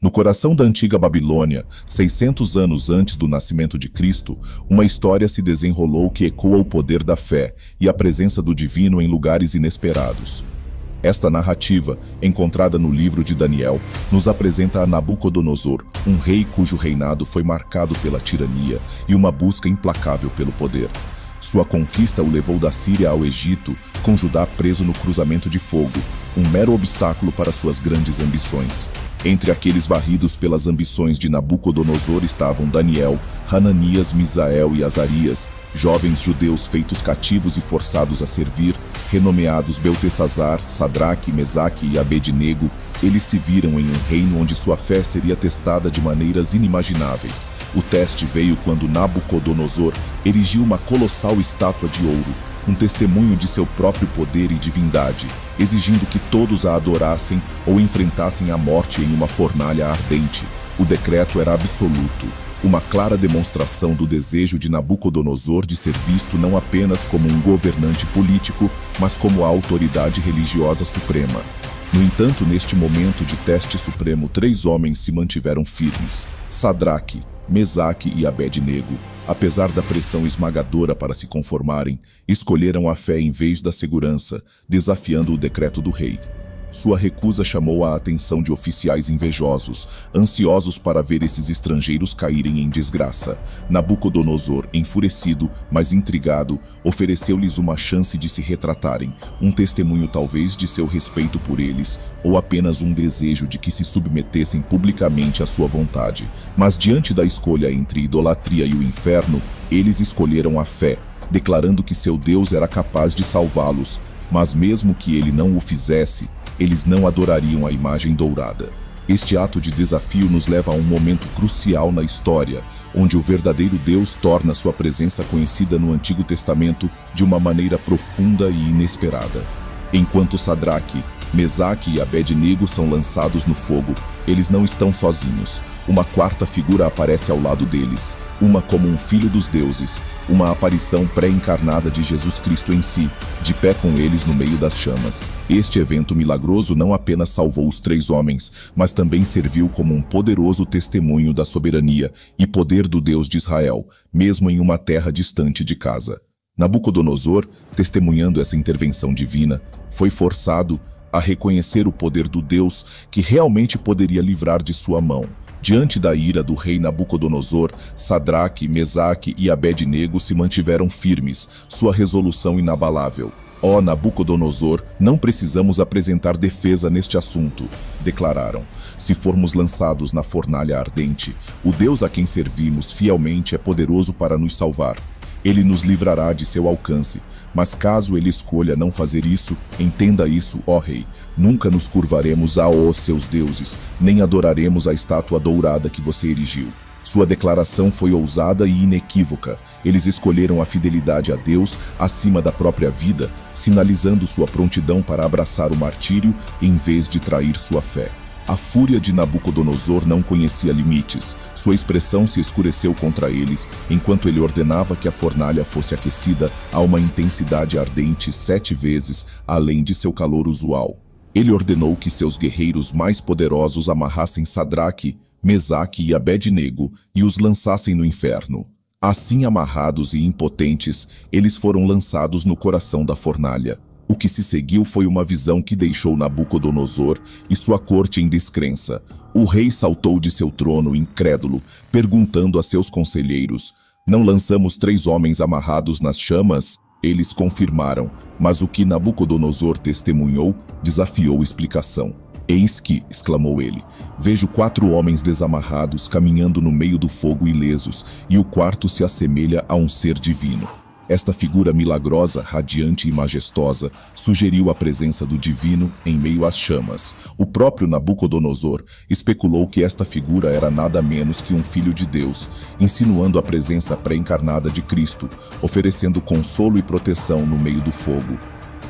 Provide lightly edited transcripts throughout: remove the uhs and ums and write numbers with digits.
No coração da antiga Babilônia, 600 anos antes do nascimento de Cristo, uma história se desenrolou que ecoa o poder da fé e a presença do divino em lugares inesperados. Esta narrativa, encontrada no livro de Daniel, nos apresenta a Nabucodonosor, um rei cujo reinado foi marcado pela tirania e uma busca implacável pelo poder. Sua conquista o levou da Síria ao Egito, com Judá preso no cruzamento de fogo, um mero obstáculo para suas grandes ambições. Entre aqueles varridos pelas ambições de Nabucodonosor estavam Daniel, Hananias, Misael e Azarias, jovens judeus feitos cativos e forçados a servir, renomeados Beltesazar, Sadraque, Mesaque e Abednego. Eles se viram em um reino onde sua fé seria testada de maneiras inimagináveis. O teste veio quando Nabucodonosor erigiu uma colossal estátua de ouro, um testemunho de seu próprio poder e divindade, exigindo que todos a adorassem ou enfrentassem a morte em uma fornalha ardente. O decreto era absoluto, uma clara demonstração do desejo de Nabucodonosor de ser visto não apenas como um governante político, mas como a autoridade religiosa suprema. No entanto, neste momento de teste supremo, 3 homens se mantiveram firmes: Sadraque, Mesaque e Abednego. Apesar da pressão esmagadora para se conformarem, escolheram a fé em vez da segurança, desafiando o decreto do rei. Sua recusa chamou a atenção de oficiais invejosos, ansiosos para ver esses estrangeiros caírem em desgraça. Nabucodonosor, enfurecido, mas intrigado, ofereceu-lhes uma chance de se retratarem, um testemunho talvez de seu respeito por eles, ou apenas um desejo de que se submetessem publicamente à sua vontade. Mas diante da escolha entre idolatria e o inferno, eles escolheram a fé, declarando que seu Deus era capaz de salvá-los, mas mesmo que ele não o fizesse, eles não adorariam a imagem dourada. Este ato de desafio nos leva a um momento crucial na história, onde o verdadeiro Deus torna sua presença conhecida no Antigo Testamento de uma maneira profunda e inesperada. Enquanto Sadraque, Mesaque e Abednego são lançados no fogo, eles não estão sozinhos. Uma quarta figura aparece ao lado deles, uma como um filho dos deuses, uma aparição pré-encarnada de Jesus Cristo em si, de pé com eles no meio das chamas. Este evento milagroso não apenas salvou os 3 homens, mas também serviu como um poderoso testemunho da soberania e poder do Deus de Israel, mesmo em uma terra distante de casa. Nabucodonosor, testemunhando essa intervenção divina, foi forçado a reconhecer o poder do Deus que realmente poderia livrar de sua mão. Diante da ira do rei Nabucodonosor, Sadraque, Mesaque e Abednego se mantiveram firmes, sua resolução inabalável. Ó Nabucodonosor, não precisamos apresentar defesa neste assunto, declararam. Se formos lançados na fornalha ardente, o Deus a quem servimos fielmente é poderoso para nos salvar. Ele nos livrará de seu alcance, mas caso ele escolha não fazer isso, entenda isso, ó rei, nunca nos curvaremos aos seus deuses, nem adoraremos a estátua dourada que você erigiu. Sua declaração foi ousada e inequívoca. Eles escolheram a fidelidade a Deus acima da própria vida, sinalizando sua prontidão para abraçar o martírio em vez de trair sua fé. A fúria de Nabucodonosor não conhecia limites. Sua expressão se escureceu contra eles, enquanto ele ordenava que a fornalha fosse aquecida a uma intensidade ardente 7 vezes, além de seu calor usual. Ele ordenou que seus guerreiros mais poderosos amarrassem Sadraque, Mesaque e Abednego e os lançassem no inferno. Assim amarrados e impotentes, eles foram lançados no coração da fornalha. O que se seguiu foi uma visão que deixou Nabucodonosor e sua corte em descrença. O rei saltou de seu trono, incrédulo, perguntando a seus conselheiros: "Não lançamos 3 homens amarrados nas chamas?" Eles confirmaram, mas o que Nabucodonosor testemunhou desafiou explicação. "Eis que", exclamou ele, "vejo 4 homens desamarrados caminhando no meio do fogo ilesos, e o quarto se assemelha a um ser divino." Esta figura milagrosa, radiante e majestosa sugeriu a presença do divino em meio às chamas. O próprio Nabucodonosor especulou que esta figura era nada menos que um filho de Deus, insinuando a presença pré-encarnada de Cristo, oferecendo consolo e proteção no meio do fogo.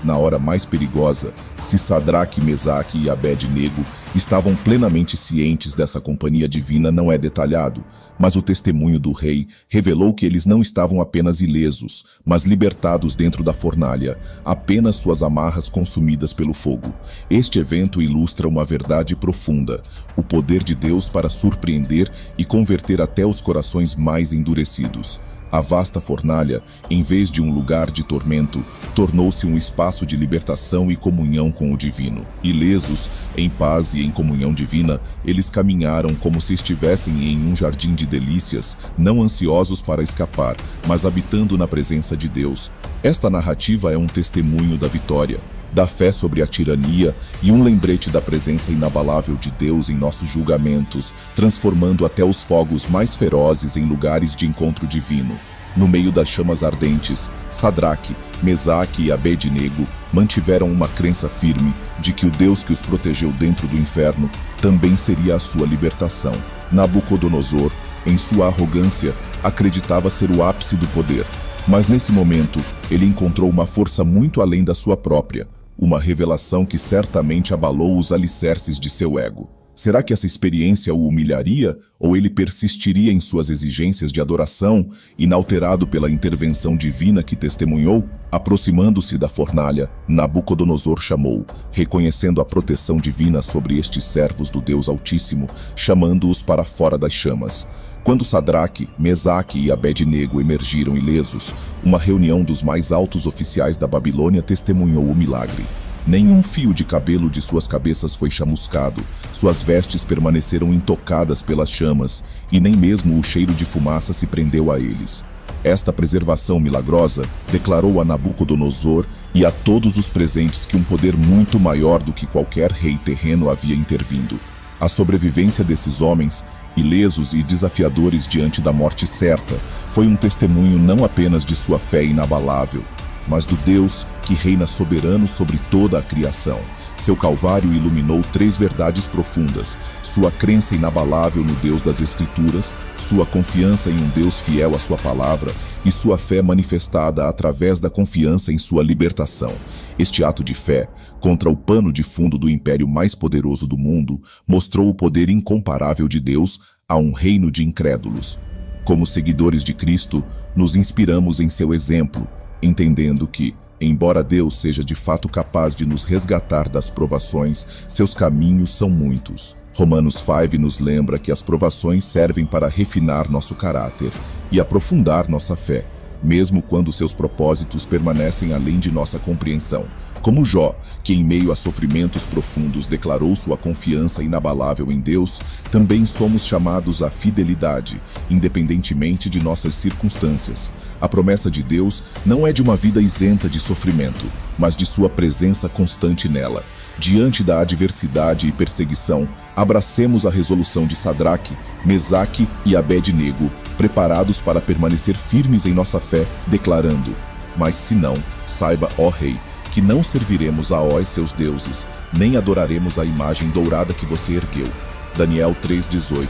Na hora mais perigosa, se Sadraque, Mesaque e Abednego estavam plenamente cientes dessa companhia divina não é detalhado, mas o testemunho do rei revelou que eles não estavam apenas ilesos, mas libertados dentro da fornalha, apenas suas amarras consumidas pelo fogo. Este evento ilustra uma verdade profunda: o poder de Deus para surpreender e converter até os corações mais endurecidos. A vasta fornalha, em vez de um lugar de tormento, tornou-se um espaço de libertação e comunhão com o divino. Ilesos, em paz e em comunhão divina, eles caminharam como se estivessem em um jardim de delícias, não ansiosos para escapar, mas habitando na presença de Deus. Esta narrativa é um testemunho da vitória, da fé sobre a tirania e um lembrete da presença inabalável de Deus em nossos julgamentos, transformando até os fogos mais ferozes em lugares de encontro divino. No meio das chamas ardentes, Sadraque, Mesaque e Abed-nego mantiveram uma crença firme de que o Deus que os protegeu dentro do inferno também seria a sua libertação. Nabucodonosor, em sua arrogância, acreditava ser o ápice do poder, mas nesse momento ele encontrou uma força muito além da sua própria, uma revelação que certamente abalou os alicerces de seu ego. Será que essa experiência o humilharia, ou ele persistiria em suas exigências de adoração, inalterado pela intervenção divina que testemunhou? Aproximando-se da fornalha, Nabucodonosor chamou, reconhecendo a proteção divina sobre estes servos do Deus Altíssimo, chamando-os para fora das chamas. Quando Sadraque, Mesaque e Abed-nego emergiram ilesos, uma reunião dos mais altos oficiais da Babilônia testemunhou o milagre. Nenhum fio de cabelo de suas cabeças foi chamuscado, suas vestes permaneceram intocadas pelas chamas, e nem mesmo o cheiro de fumaça se prendeu a eles. Esta preservação milagrosa declarou a Nabucodonosor e a todos os presentes que um poder muito maior do que qualquer rei terreno havia intervindo. A sobrevivência desses homens, ilesos e desafiadores diante da morte certa, foi um testemunho não apenas de sua fé inabalável, mas do Deus que reina soberano sobre toda a criação. Seu calvário iluminou 3 verdades profundas: sua crença inabalável no Deus das Escrituras, sua confiança em um Deus fiel à sua palavra e sua fé manifestada através da confiança em sua libertação. Este ato de fé, contra o pano de fundo do império mais poderoso do mundo, mostrou o poder incomparável de Deus a um reino de incrédulos. Como seguidores de Cristo, nos inspiramos em seu exemplo, entendendo que, embora Deus seja de fato capaz de nos resgatar das provações, seus caminhos são muitos. Romanos 5 nos lembra que as provações servem para refinar nosso caráter e aprofundar nossa fé, mesmo quando seus propósitos permanecem além de nossa compreensão. Como Jó, que em meio a sofrimentos profundos declarou sua confiança inabalável em Deus, também somos chamados à fidelidade, independentemente de nossas circunstâncias. A promessa de Deus não é de uma vida isenta de sofrimento, mas de sua presença constante nela. Diante da adversidade e perseguição, abracemos a resolução de Sadraque, Mesaque e Abed-nego, preparados para permanecer firmes em nossa fé, declarando: mas se não, saiba, ó rei, que não serviremos a Ó seus deuses, nem adoraremos a imagem dourada que você ergueu. Daniel 3:18.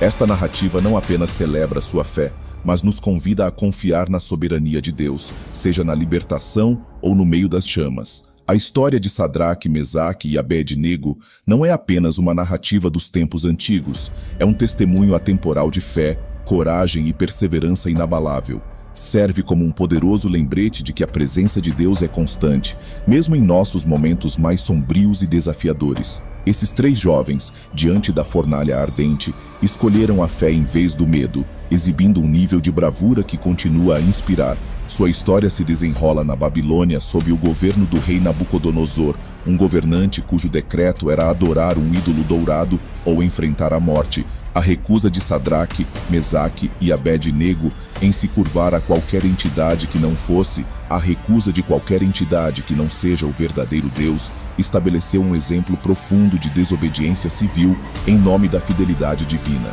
Esta narrativa não apenas celebra sua fé, mas nos convida a confiar na soberania de Deus, seja na libertação ou no meio das chamas. A história de Sadraque, Mesaque e Abed-nego não é apenas uma narrativa dos tempos antigos, é um testemunho atemporal de fé, coragem e perseverança inabalável. Serve como um poderoso lembrete de que a presença de Deus é constante, mesmo em nossos momentos mais sombrios e desafiadores. Esses 3 jovens, diante da fornalha ardente, escolheram a fé em vez do medo, exibindo um nível de bravura que continua a inspirar. Sua história se desenrola na Babilônia sob o governo do rei Nabucodonosor, um governante cujo decreto era adorar um ídolo dourado ou enfrentar a morte. A recusa de Sadraque, Mesaque e Abed-nego em se curvar a qualquer entidade que não fosse, a recusa de qualquer entidade que não seja o verdadeiro Deus, estabeleceu um exemplo profundo de desobediência civil em nome da fidelidade divina.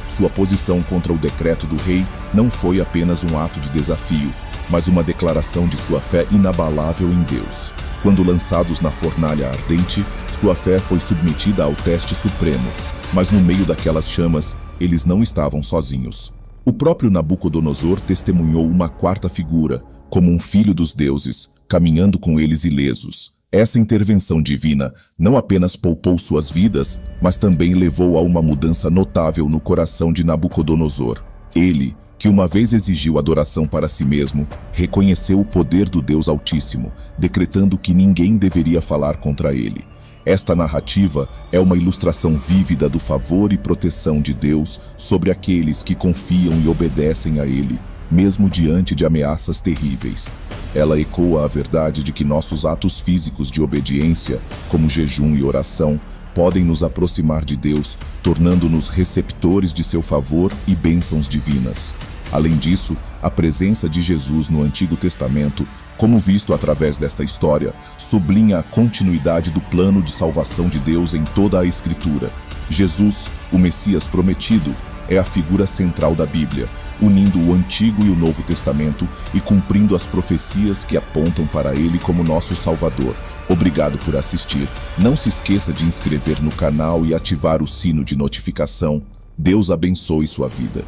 Sua posição contra o decreto do rei não foi apenas um ato de desafio, mas uma declaração de sua fé inabalável em Deus. Quando lançados na fornalha ardente, sua fé foi submetida ao teste supremo. Mas no meio daquelas chamas, eles não estavam sozinhos. O próprio Nabucodonosor testemunhou uma quarta figura, como um filho dos deuses, caminhando com eles ilesos. Essa intervenção divina não apenas poupou suas vidas, mas também levou a uma mudança notável no coração de Nabucodonosor. Ele, que uma vez exigiu adoração para si mesmo, reconheceu o poder do Deus Altíssimo, decretando que ninguém deveria falar contra ele. Esta narrativa é uma ilustração vívida do favor e proteção de Deus sobre aqueles que confiam e obedecem a Ele, mesmo diante de ameaças terríveis. Ela ecoa a verdade de que nossos atos físicos de obediência, como jejum e oração, podem nos aproximar de Deus, tornando-nos receptores de seu favor e bênçãos divinas. Além disso, a presença de Jesus no Antigo Testamento, como visto através desta história, sublinha a continuidade do plano de salvação de Deus em toda a Escritura. Jesus, o Messias prometido, é a figura central da Bíblia, unindo o Antigo e o Novo Testamento e cumprindo as profecias que apontam para ele como nosso Salvador. Obrigado por assistir. Não se esqueça de inscrever no canal e ativar o sino de notificação. Deus abençoe sua vida.